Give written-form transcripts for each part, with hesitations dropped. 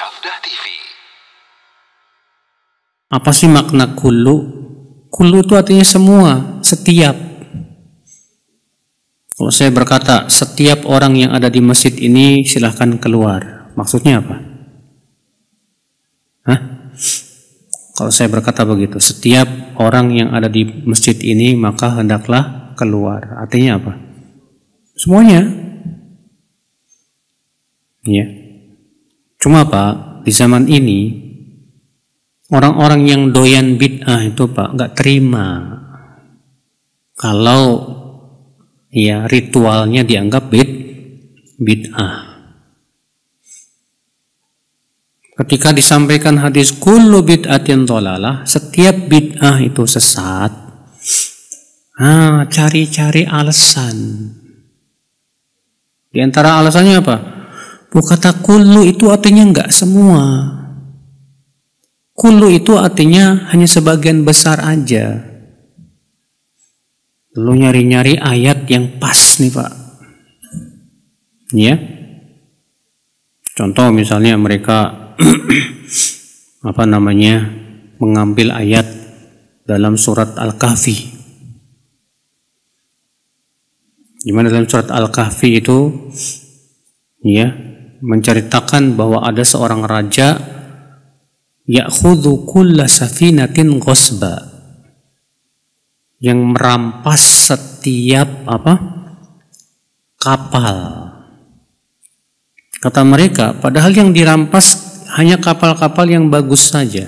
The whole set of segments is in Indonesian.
Safdah TV. Apa sih makna kullu? Kullu itu artinya semua, setiap. Kalau saya berkata setiap orang yang ada di masjid ini silahkan keluar, maksudnya apa? Hah? Kalau saya berkata begitu, setiap orang yang ada di masjid ini maka hendaklah keluar. Artinya apa? Semuanya. Ya. Cuma Pak, di zaman ini orang-orang yang doyan bid'ah itu Pak nggak terima kalau ya ritualnya dianggap bid'ah. Ketika disampaikan hadis kullu bid'atin dhalalah, setiap bid'ah itu sesat. Cari-cari alasan. Di antara alasannya apa? Kata kullu itu artinya enggak semua. Kullu itu artinya hanya sebagian besar aja. Lalu nyari-nyari ayat yang pas nih Pak. Ya. Contoh misalnya mereka mengambil ayat dalam surat Al-Kahfi. Di mana dalam surat Al-Kahfi itu ya menceritakan bahwa ada seorang raja ya'khudhu kulla safinatin ghasba, yang merampas setiap kapal. Kata mereka, padahal yang dirampas hanya kapal-kapal yang bagus saja.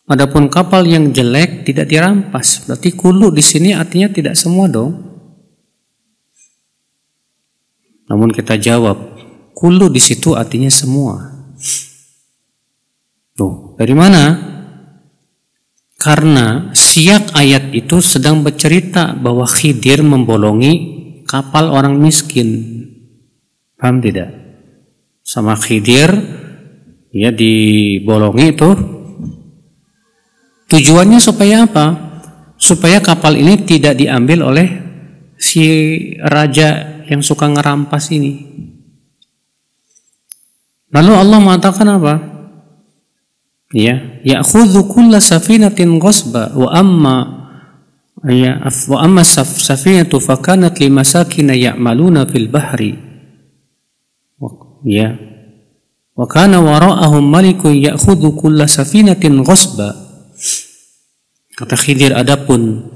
Adapun kapal yang jelek tidak dirampas. Berarti kullu di sini artinya tidak semua dong. Namun kita jawab, kullu di situ artinya semua. Tuh, dari mana? Karena siyak ayat itu sedang bercerita bahwa Khidir membolongi kapal orang miskin. Paham tidak? Sama Khidir ya dibolongi itu tujuannya supaya apa? Supaya kapal ini tidak diambil oleh si raja yang suka ngerampas ini. Lalu Allah mengatakan apa? Ya, ya'khudhu kulla safinatin ghasba wa amma safinatu fakanat limasakina ya'maluna fil bahri. Ya. Wa kana wara'ahum malikun ya'khudhu kulla safinatin ghasba. Kata Khidir, adapun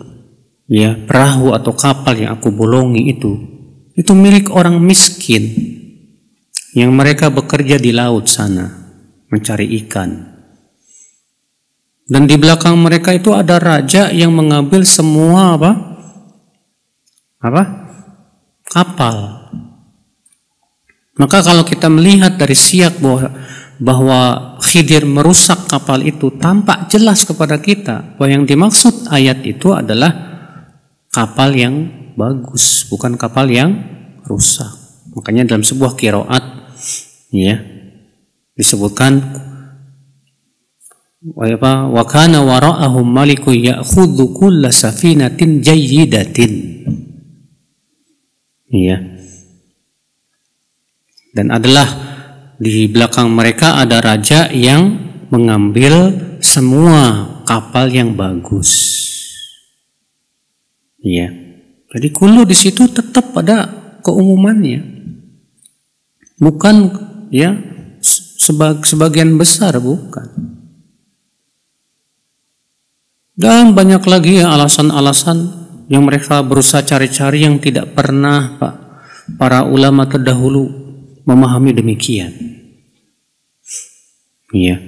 ya perahu atau kapal yang aku bolongi itu milik orang miskin yang mereka bekerja di laut sana mencari ikan. Dan di belakang mereka itu ada raja yang mengambil semua kapal. Maka kalau kita melihat dari siyak bahwa Khidir merusak kapal itu, tampak jelas kepada kita bahwa yang dimaksud ayat itu adalah kapal yang bagus, bukan kapal yang rusak. Makanya dalam sebuah qiraat ya disebutkan wa kana wara'ahum malikun ya'khudhu kulla safinatin jayyidatin. Ya. Dan adalah di belakang mereka ada raja yang mengambil semua kapal yang bagus. Ya. Jadi kullu di situ tetap pada keumumannya. Bukan ya sebagian besar, bukan. Dan banyak lagi alasan-alasan yang mereka berusaha cari-cari yang tidak pernah para ulama terdahulu memahami demikian. Ya.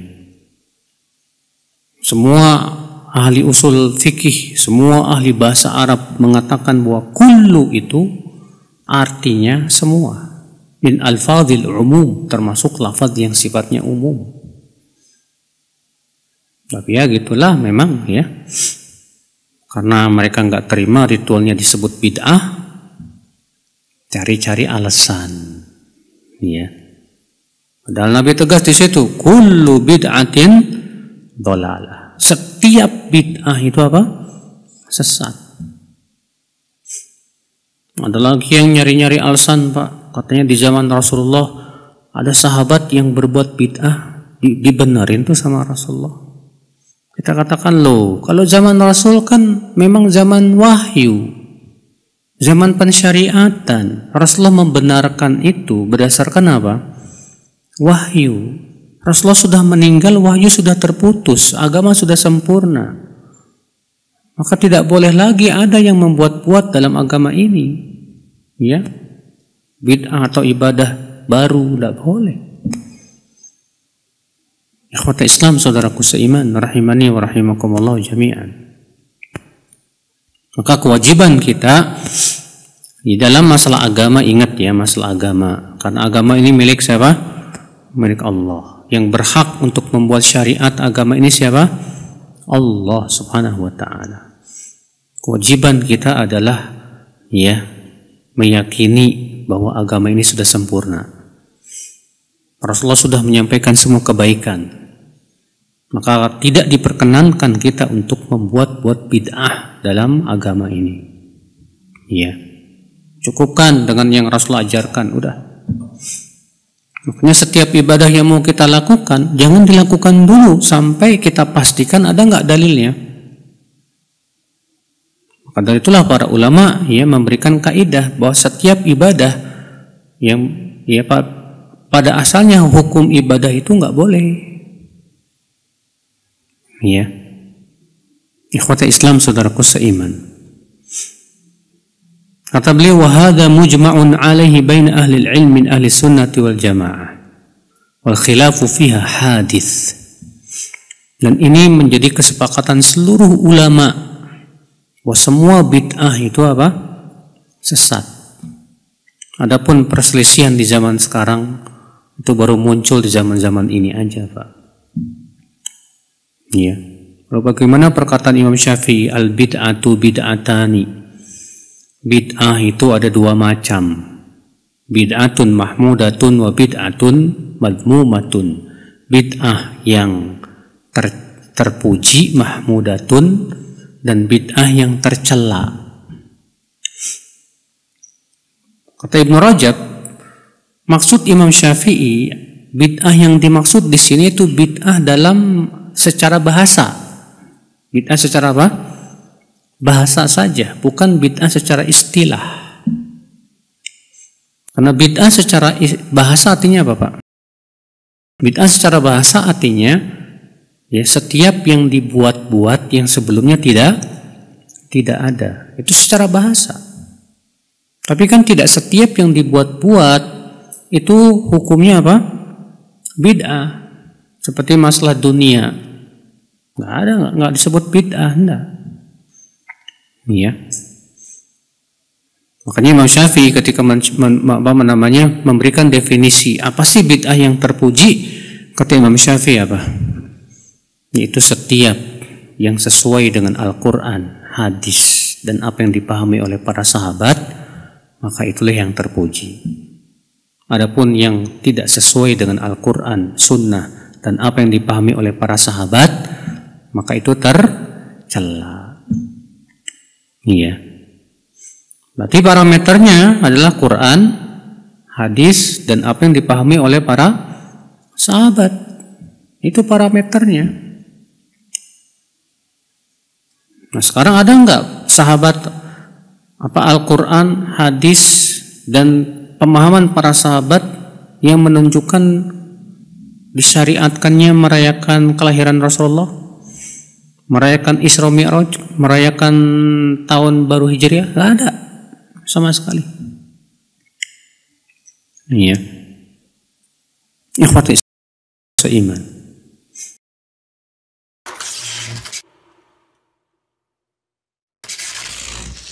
Semua ahli usul fikih, semua ahli bahasa Arab mengatakan bahwa kullu itu artinya semua. Min alfadhil umum, termasuk lafaz yang sifatnya umum. Tapi ya gitulah memang ya. Karena mereka nggak terima ritualnya disebut bid'ah, cari-cari alasan. Ya. Padahal Nabi tegas di situ, kullu bid'atin dhalalah. Setiap bid'ah itu apa? Sesat. Ada lagi yang nyari-nyari alasan, Pak. Katanya di zaman Rasulullah Ada sahabat yang berbuat bid'ah dibenerin tuh sama Rasulullah. Kita katakan, loh, kalau zaman Rasul kan memang zaman wahyu, zaman pensyariatan. Rasulullah membenarkan itu berdasarkan apa? Wahyu. Rasulullah sudah meninggal, wahyu sudah terputus, agama sudah sempurna. Maka tidak boleh lagi ada yang membuat-buat dalam agama ini, ya, bid'ah atau ibadah baru, tidak boleh. Ikhwata Islam, saudaraku seiman, rahimani wa rahimakumullah jami'an. Maka kewajiban kita di dalam masalah agama, ingat ya, masalah agama, karena agama ini milik siapa? Milik Allah. Yang berhak untuk membuat syariat agama ini siapa? Allah subhanahu wa ta'ala. Kewajiban kita adalah, ya, meyakini bahwa agama ini sudah sempurna. Rasulullah sudah menyampaikan semua kebaikan. Maka tidak diperkenankan kita untuk membuat-buat bid'ah dalam agama ini. Ya, cukupkan dengan yang Rasulullah ajarkan, udah. Makanya setiap ibadah yang mau kita lakukan, jangan dilakukan dulu sampai kita pastikan ada nggak dalilnya. Maka dari itulah para ulama ya memberikan kaidah bahwa setiap ibadah yang ya pada asalnya hukum ibadah itu nggak boleh. Ya, ikhwata Islam, saudaraku seiman. Kata beliau, wahada mujma'un alaihi bain ahli al-ilm min ahli sunnati wal jamaah wal khilafu fiha hadith. Dan ini menjadi kesepakatan seluruh ulama bahwa semua bid'ah itu apa? Sesat. Adapun perselisihan di zaman sekarang itu baru muncul di zaman-zaman ini aja, Pak. Ya. Lalu bagaimana perkataan Imam Syafi'i, al-bid'atu bid'atani? Bid'ah itu ada dua macam. Bid'atun mahmudatun wa bid'atun madmumatun. Bid'ah yang terpuji, mahmudatun, dan bid'ah yang tercela. Kata Ibnu Rajab, maksud Imam Syafi'i, bid'ah yang dimaksud di sini itu bid'ah dalam secara bahasa. Bid'ah secara apa? Bahasa saja, bukan bid'ah secara istilah. Karena bid'ah secara bahasa artinya apa, Pak? Bid'ah secara bahasa artinya ya setiap yang dibuat-buat yang sebelumnya tidak ada. Itu secara bahasa. Tapi kan tidak setiap yang dibuat-buat itu hukumnya apa? Bid'ah. Seperti masalah dunia. Nggak disebut bid'ah, enggak. Ya. Makanya Imam Syafi'i ketika memberikan definisi apa sih bid'ah yang terpuji, kata Imam Syafi'i apa? Yaitu setiap yang sesuai dengan Al-Quran, hadis, dan apa yang dipahami oleh para sahabat, maka itulah yang terpuji. Adapun yang tidak sesuai dengan Al-Quran, Sunnah, dan apa yang dipahami oleh para sahabat, maka itu tercela. Iya. Berarti parameternya adalah Quran, hadis, dan apa yang dipahami oleh para sahabat. Itu parameternya. Nah, sekarang ada nggak sahabat apa Al-Quran, hadis, dan pemahaman para sahabat yang menunjukkan disyariatkannya merayakan kelahiran Rasulullah? Merayakan Isra Mi'raj, merayakan tahun baru Hijriah, nggak ada sama sekali. Iya. Ikhwati seiman.